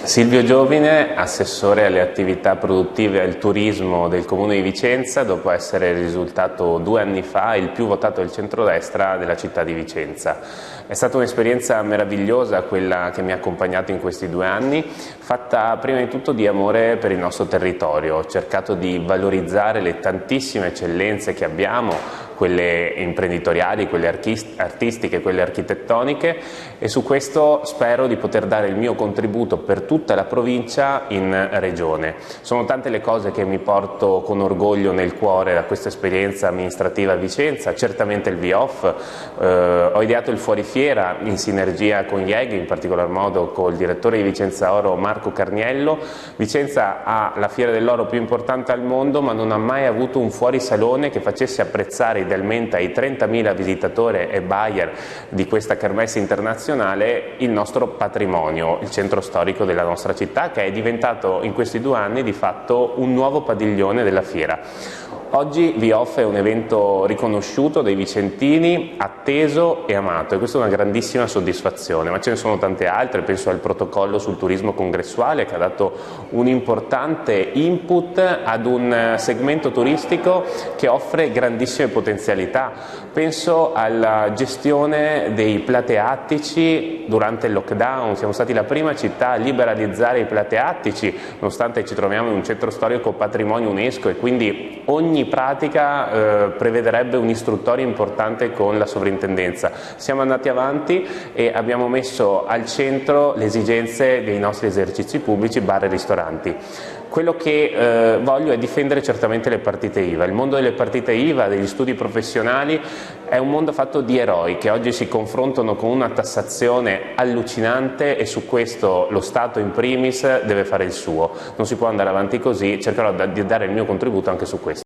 Silvio Giovine, assessore alle attività produttive e al turismo del Comune di Vicenza, dopo essere risultato 2 anni fa il più votato del centrodestra della città di Vicenza. È stata un'esperienza meravigliosa quella che mi ha accompagnato in questi 2 anni, fatta prima di tutto di amore per il nostro territorio. Ho cercato di valorizzare le tantissime eccellenze che abbiamo, quelle imprenditoriali, quelle artistiche, quelle architettoniche, e su questo spero di poter dare il mio contributo per tutta la provincia in regione. Sono tante le cose che mi porto con orgoglio nel cuore da questa esperienza amministrativa a Vicenza, certamente il VIOF, ho ideato il fuorifiera in sinergia con IEG, in particolar modo col direttore di Vicenza Oro Marco Carniello. Vicenza ha la fiera dell'oro più importante al mondo, ma non ha mai avuto un fuorisalone che facesse apprezzare idealmente ai 30.000 visitatori e buyer di questa kermesse internazionale il nostro patrimonio, il centro storico della nostra città, che è diventato in questi 2 anni di fatto un nuovo padiglione della fiera. Oggi VIOF è un evento riconosciuto dai vicentini, atteso e amato, e questa è una grandissima soddisfazione, ma ce ne sono tante altre. Penso al protocollo sul turismo congressuale, che ha dato un importante input ad un segmento turistico che offre grandissime potenzialità. Penso alla gestione dei plateattici durante il lockdown. Siamo stati la prima città a liberalizzare i plateattici, nonostante ci troviamo in un centro storico patrimonio UNESCO, e quindi ogni pratica prevederebbe un'istruttoria importante con la sovrintendenza. Siamo andati avanti e abbiamo messo al centro le esigenze dei nostri esercizi pubblici, bar e ristoranti. Quello che voglio è difendere certamente le partite IVA. Il mondo delle partite IVA, degli studi professionali, è un mondo fatto di eroi che oggi si confrontano con una tassazione allucinante, e su questo lo Stato in primis deve fare il suo. Non si può andare avanti così, cercherò di dare il mio contributo anche su questo.